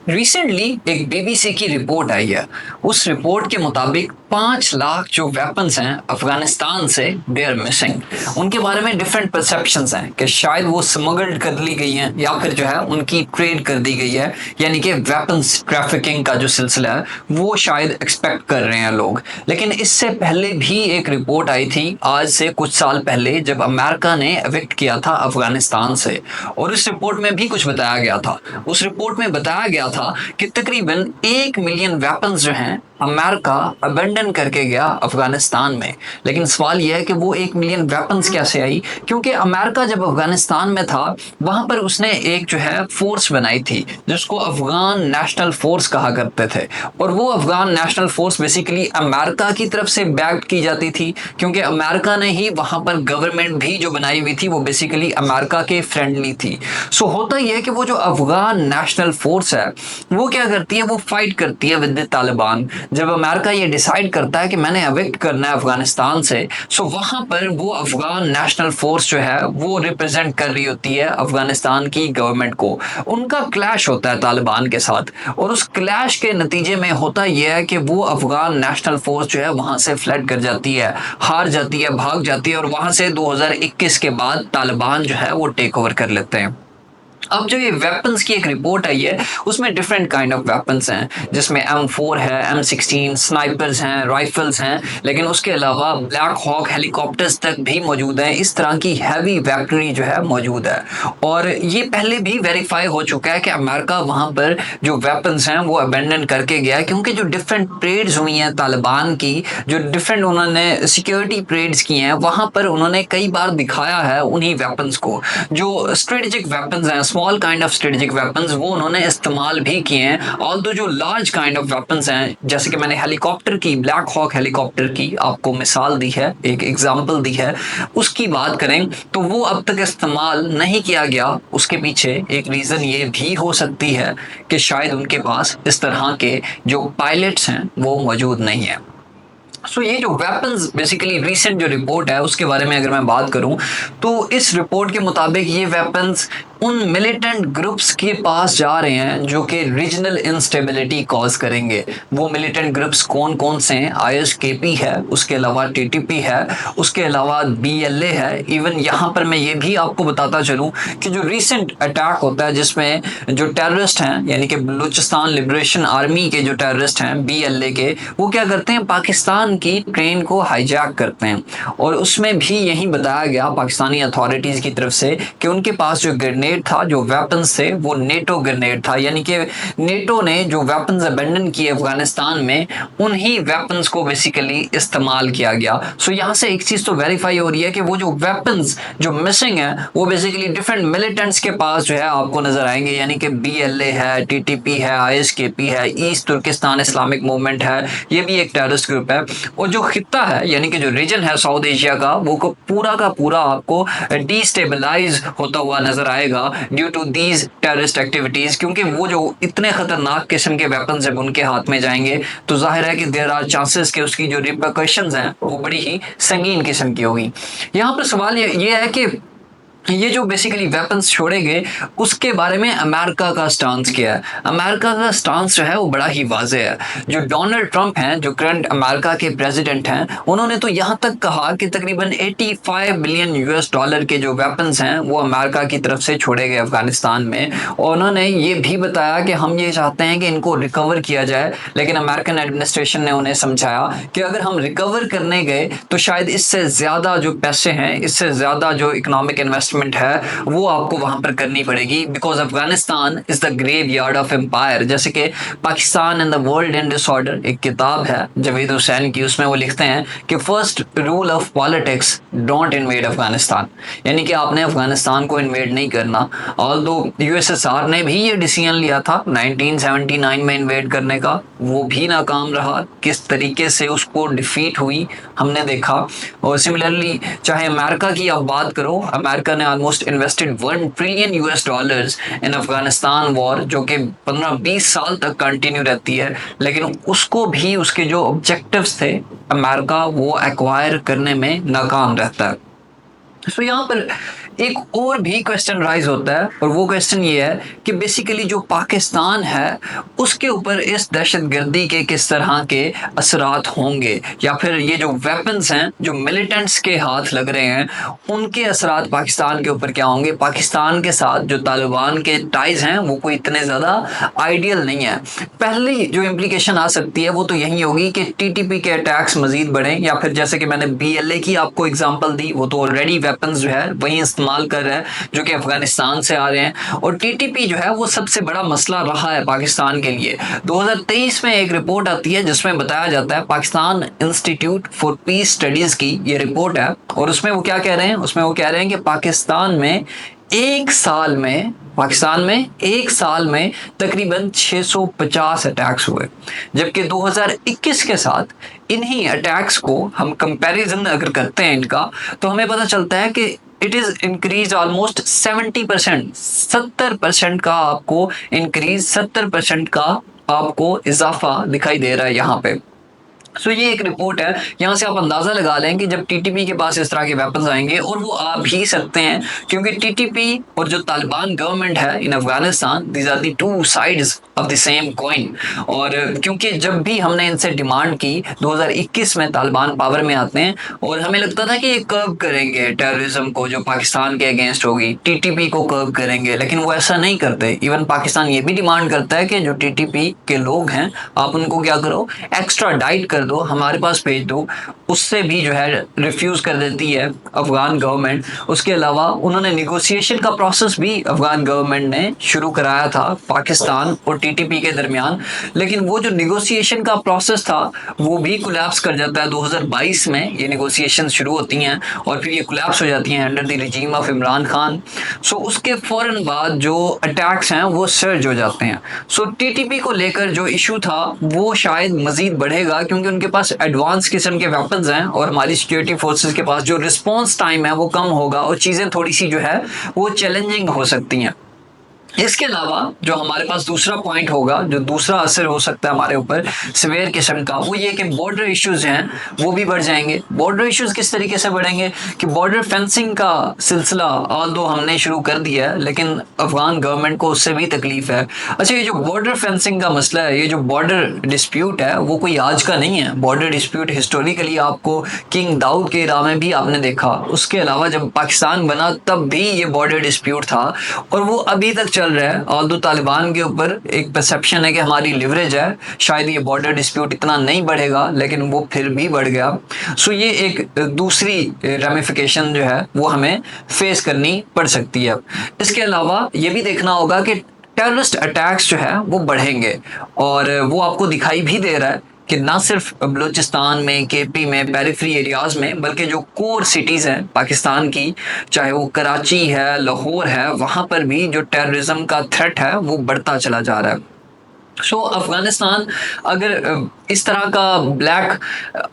Recently एक BBC की report आई है। उस रिपोर्ट के मुताबिक 5 लाख जो वेपन्स हैं अफगानिस्तान से दे आर मिसिंग। उनके बारे में डिफरेंट परसेप्शंस हैं कि शायद वो स्मगल्ड कर ली गई हैं या फिर जो है उनकी ट्रेड कर दी गई है, यानी कि वेपन्स ट्रैफिकिंग का जो सिलसिला है वो शायद एक्सपेक्ट कर रहे हैं लोग। लेकिन इससे पहले भी एक रिपोर्ट आई थी आज से कुछ साल पहले, जब अमेरिका ने एविक्ट किया था अफगानिस्तान से, और उस रिपोर्ट में भी कुछ बताया गया था। उस रिपोर्ट में बताया गया था कि तकरीबन 1 मिलियन वेपन्स जो हैं अमेरिका अबेंडन करके गया अफगानिस्तान में। लेकिन सवाल यह है कि वो 1 मिलियन वेपन्स कैसे आई, क्योंकि अमेरिका जब अफगानिस्तान में था वहां पर उसने एक जो है फोर्स बनाई थी जिसको अफगान नेशनल फोर्स कहा करते थे। और वो Afghan national force basically America की तरफ से बैक की जाती थी, क्योंकि अमेरिका ने ही वहां पर गवर्नमेंट भी जो बनाई हुई थी वो बेसिकली अमेरिका के फ्रेंडली थी। सो होता यह है कि वो जो अफगान नेशनल फोर्स है वो क्या करती है, वो फाइट करती है विद तालिबान। जब अमेरिका ये डिसाइड करता है कि मैंने एविक्ट करना है अफगानिस्तान से, सो वहां पर वो अफगान नेशनल फोर्स जो है वो रिप्रेजेंट कर रही होती है अफगानिस्तान की गवर्नमेंट को। उनका क्लैश होता है तालिबान के साथ, और उस क्लैश के नतीजे में होता यह है कि वो अफगान नेशनल फोर्स जो है वहां से फ्लड कर जाती है, हार जाती है, भाग जाती है, और वहां से 2021 के बाद तालिबान जो है वो टेक ओवर कर लेते हैं। अब जो ये वेपन्स की एक रिपोर्ट आई है उसमें डिफरेंट काइंड ऑफ वेपन्स हैं, जिसमें M4 है, M16 स्नाइपर्स हैं, राइफल्स हैं, लेकिन उसके अलावा ब्लैक हॉक हेलीकॉप्टर्स तक भी मौजूद हैं। इस तरह की हैवी वेपनरी जो है मौजूद है, और ये पहले भी वेरीफाई हो चुका है कि अमेरिका वहां पर जो वेपन्स हैं वो अबेंडन करके गया है, क्योंकि जो डिफरेंट परेड्स हुई हैं तालिबान की, जो डिफरेंट उन्होंने सिक्योरिटी परेड्स की हैं, वहां पर उन्होंने कई बार दिखाया है उन्हीं वेपन्स को। जो स्ट्रेटेजिक वेपन्स हैं, small kind of strategic weapons, वो उन्होंने इस्तेमाल भी किए हैं। ऑल्दो जो लार्ज काइंड ऑफ वेपन्स हैं, जैसे कि मैंने हेलीकॉप्टर की, ब्लैक हॉक हेलीकॉप्टर की आपको मिसाल दी है, एक एग्जांपल दी है, उसकी बात करें तो वो अब तक इस्तेमाल नहीं किया गया। उसके पीछे एक रीज़न ये भी हो सकती है कि शायद उनके पास इस तरह के जो पायलट्स हैं वो मौजूद नहीं है। सो ये जो वेपन्स बेसिकली रिसेंट जो रिपोर्ट है उसके बारे में अगर मैं बात करूं तो इस रिपोर्ट के मुताबिक ये वेपन्स उन मिलिटेंट ग्रुप्स के पास जा रहे हैं जो कि रीजनल इंस्टेबिलिटी कॉज करेंगे। वो मिलिटेंट ग्रुप्स कौन कौन से हैं? ISKP है, उसके अलावा TTP है, उसके अलावा BLA है। इवन यहाँ पर मैं ये भी आपको बताता चलूँ कि जो रिसेंट अटैक होता है जिसमें जो टेररिस्ट हैं, यानी कि बलूचिस्तान लिबरेशन आर्मी के जो टेररिस्ट हैं BLA के, वो क्या करते हैं, पाकिस्तान की ट्रेन को हाईजैक करते हैं। और उसमें भी यही बताया गया पाकिस्तानी अथॉरिटीज़ की तरफ से कि उनके पास जो ग्रेनेड था, जो वेपन्स थे, वो नेटो ग्रेनेड था, यानी कि नेटो ने जो वेपन्स अबेंडन किए अफगानिस्तान में उन्हीं वेपन्स को बेसिकली इस्तेमाल किया गया। सो यहाँ से एक चीज़ तो वेरीफाई हो रही है कि वो जो वेपन्स जो मिसिंग है वो बेसिकली डिफरेंट मिलिटेंट्स के पास जो है आपको नजर आएंगे, यानी कि BLA है, TTP है, ISKP है, ईस्ट तुर्किस्तान इस्लामिक मूवमेंट है, ये भी एक टेररिस्ट ग्रुप है। और जो खित्ता है, यानी कि जो रीजन है साउथ एशिया का पूरा का पूरा आपको डिस्टेबलाइज होता हुआ नजर आएगा due to these terrorist activities, क्योंकि वो जो इतने खतरनाक किस्म के वेपन जब उनके हाथ में जाएंगे तो जाहिर है कि देयर आर चांसेस कि उसकी जो रिपरकशंस हैं वो बड़ी ही संगीन किस्म की होगी। यहाँ पर सवाल ये है कि ये जो बेसिकली वेपन्स छोड़े गए उसके बारे में अमेरिका का स्टांस क्या है। अमेरिका का स्टांस जो है वो बड़ा ही वाज़ेह है। जो डोनाल्ड ट्रंप हैं, जो करंट अमेरिका के प्रेसिडेंट हैं, उन्होंने तो यहाँ तक कहा कि तकरीबन 85 बिलियन US डॉलर के जो वेपन्स हैं वो अमेरिका की तरफ से छोड़े गए अफगानिस्तान में। और उन्होंने ये भी बताया कि हम ये चाहते हैं कि इनको रिकवर किया जाए, लेकिन अमेरिकन एडमिनिस्ट्रेशन ने उन्हें समझाया कि अगर हम रिकवर करने गए तो शायद इससे ज़्यादा जो पैसे हैं, इससे ज़्यादा जो इकोनॉमिक इन्वेस्टमेंट है वो आपको वहां पर करनी पड़ेगी, because Afghanistan is the graveyard of empire. जैसे कि Pakistan and the world in disorder एक किताब है जावेद हुसैन की, उसमें वो लिखते हैं कि first rule of politics, don't invade Afghanistan, यानी कि आपने अफगानिस्तान को इन्वेड नहीं करना। ऑल्दो USSR ने भी ये डिसीजन लिया था 1979 में इन्वेड करने का, वो भी नाकाम रहा। किस तरीके से उसको डिफीट हुई हमने देखा। और सिमिलरली चाहे अमेरिका की आप बात करो, अमेरिका ने almost invested 1 trillion US dollars in Afghanistan war, जो कि 15-20 साल तक कंटिन्यू रहती है, लेकिन उसको भी उसके जो ऑब्जेक्टिव्स थे अमेरिका वो एक्वायर करने में नाकाम रहता है। सो यहाँ पर एक और भी क्वेश्चन राइज होता है, और वो क्वेश्चन ये है कि बेसिकली जो पाकिस्तान है उसके ऊपर इस दहशतगर्दी के किस तरह के असरात होंगे, या फिर ये जो वेपन्स हैं जो मिलिटेंट्स के हाथ लग रहे हैं उनके असरात पाकिस्तान के ऊपर क्या होंगे। पाकिस्तान के साथ जो तालिबान के टाइज हैं वो कोई इतने ज़्यादा आइडियल नहीं है। पहली जो इम्प्लीकेशन आ सकती है वो तो यही होगी कि टीटीपी के अटैक्स मजीद बढ़ें, या फिर जैसे कि मैंने बीएलए की आपको एग्जांपल दी, वो तो ऑलरेडी वेपन्स जो है वही इस्तेमाल कर रहा है जो कि अफगानिस्तान से आ रहे हैं। और टीटीपी जो है वो सबसे बड़ा मसला रहा है पाकिस्तान के लिए। 2023 में एक रिपोर्ट आती है जिसमें बताया जाता है, Pakistan institute for piece studies की ये रिपोर्ट है, और उसमें वो क्या कह रहे हैं, उसमें वो कह रहे हैं कि पाकिस्तान में एक साल में तकरीबन 650 अटैक्स हुए, जबकि 2021 के साथ इन्हीं अटैक्स को हम कंपैरिजन अगर करते हैं इनका, तो हमें पता चलता है कि इट इज इंक्रीज ऑलमोस्ट 70%, 70% का आपको इंक्रीज, 70% का आपको इजाफा दिखाई दे रहा है यहाँ पे। सो ये एक रिपोर्ट है, यहाँ से आप अंदाजा लगा लें कि जब टीटीपी के पास इस तरह के वेपन्स आएंगे, और वो आ भी सकते हैं क्योंकि टीटीपी और जो तालिबान गवर्नमेंट है in Afghanistan, these are the two sides of the same coin. और क्योंकि जब भी हमने इनसे डिमांड की, 2021 में तालिबान पावर में आते हैं और हमें लगता था कि ये कर्व करेंगे टेररिज्म को जो पाकिस्तान के अगेंस्ट होगी, टीटीपी को कर्व करेंगे, लेकिन वो ऐसा नहीं करते। इवन पाकिस्तान ये भी डिमांड करता है कि जो टीटीपी के लोग हैं आप उनको क्या करो, एक्स्ट्रा डाइट कर दो, हमारे पास भेज दो। उससे भी जो है रिफ्यूज कर देती है अफगान गवर्नमेंट। उसके अलावा उन्होंने निगोशिएशन का प्रोसेस भी अफगान गवर्नमेंट ने शुरू कराया था पाकिस्तान और टीटीपी के दरमियान, लेकिन वो जो निगोशिएशन का प्रोसेस था वो भी कोलैप्स कर जाता है। 2022 में ये निगोशिएशन शुरू होती हैं और फिर ये कोलैप्स हो जाती हैं under the regime of Imran Khan. So उसके फौरन बाद जो अटैक्स हैं वो सर्ज हो जाते हैं। सो टीटीपी को लेकर जो इशू था वो शायद मजीद बढ़ेगा, क्योंकि उनके पास एडवांस किस्म के वेपन्स हैं और हमारी सिक्योरिटी फोर्सेस के पास जो रिस्पॉन्स टाइम है वो कम होगा और चीज़ें थोड़ी सी जो है वो चैलेंजिंग हो सकती हैं। इसके अलावा जो हमारे पास दूसरा पॉइंट होगा, जो दूसरा असर हो सकता है हमारे ऊपर सिवियर किस्म का, वो ये कि बॉर्डर इश्यूज हैं वो भी बढ़ जाएंगे। बॉर्डर इश्यूज किस तरीके से बढ़ेंगे कि बॉर्डर फेंसिंग का सिलसिला ऑल्दो हमने शुरू कर दिया है, लेकिन अफगान गवर्नमेंट को उससे भी तकलीफ है। अच्छा, ये जो बॉर्डर फेंसिंग का मसला है, ये जो बॉर्डर डिस्प्यूट है वो कोई आज का नहीं है। बॉर्डर डिस्प्यूट हिस्टोरिकली आपको किंग दाऊद के इरा में भी आपने देखा, उसके अलावा जब पाकिस्तान बना तब भी ये बॉर्डर डिस्प्यूट था और वो अभी तक चल रहा है। ऑल्दो तालिबान के ऊपर एक परसेप्शन है कि हमारी लिवरेज है, शायद ये बॉर्डर डिस्प्यूट इतना नहीं बढ़ेगा, लेकिन वो फिर भी बढ़ गया। सो ये एक दूसरी रेमिफिकेशन जो है वो हमें फेस करनी पड़ सकती है। इसके अलावा ये भी देखना होगा कि टेररिस्ट अटैक्स जो है वो बढ़ेंगे, और वो आपको दिखाई भी दे रहा है कि ना सिर्फ बलूचिस्तान में, केपी में, पेरिफेरी एरियाज में, बल्कि जो कोर सिटीज़ हैं पाकिस्तान की, चाहे वो कराची है, लाहौर है, वहाँ पर भी जो टेररिज्म का थ्रेट है वो बढ़ता चला जा रहा है। सो अफगानिस्तान अगर इस तरह का ब्लैक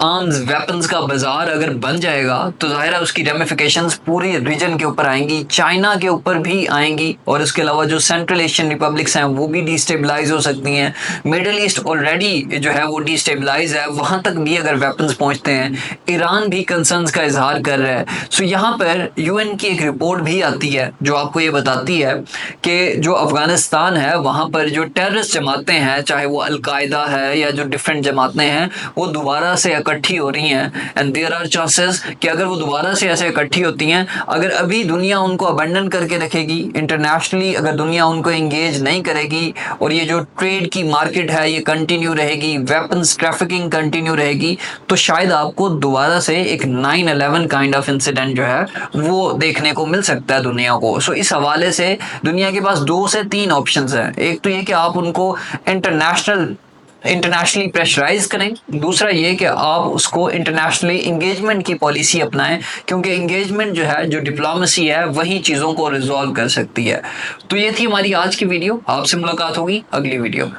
आर्म्स वेपन्स का बाजार अगर बन जाएगा तो ज़ाहिर है उसकी रेमिफिकेशंस पूरे रीजन के ऊपर आएंगी, चाइना के ऊपर भी आएंगी, और इसके अलावा जो सेंट्रल एशियन रिपब्लिक्स हैं वो भी डिस्टेबलाइज हो सकती हैं। मिडल ईस्ट ऑलरेडी जो है वो डिस्टेबलाइज है, वहाँ तक भी अगर वेपन्स पहुँचते हैं। ईरान भी कंसर्न्स का इजहार कर रहा है। सो यहाँ पर यूएन की एक रिपोर्ट भी आती है जो आपको ये बताती है कि जो अफगानिस्तान है वहाँ पर जो टेररिस्ट जमातें हैं, चाहे वो अलकायदा है या जो डिफरेंट जमातें हैं, वो दोबारा से इकट्ठी हो रही हैं। एंड देयर आर चांसेस कि अगर वो दोबारा से ऐसे इकट्ठी होती हैं, अगर अभी दुनिया उनको अबंडन करके रखेगी, इंटरनेशनली अगर दुनिया उनको एंगेज नहीं करेगी, और ये जो ट्रेड की मार्केट है ये कंटिन्यू रहेगी, वेपन्स ट्रैफिकिंग कंटिन्यू रहेगी, तो शायद आपको दोबारा से एक 9/11 काइंड ऑफ इंसिडेंट जो है वो देखने को मिल सकता है दुनिया को। सो इस हवाले से दुनिया के पास 2 से 3 ऑप्शंस हैं। एक तो ये कि आप उनको इंटरनेशनली प्रेशराइज करें, दूसरा ये कि आप उसको इंटरनेशनली इंगेजमेंट की पॉलिसी अपनाएं, क्योंकि इंगेजमेंट जो है, जो डिप्लोमेसी है, वही चीज़ों को रिजॉल्व कर सकती है। तो ये थी हमारी आज की वीडियो। आपसे मुलाकात होगी अगली वीडियो में।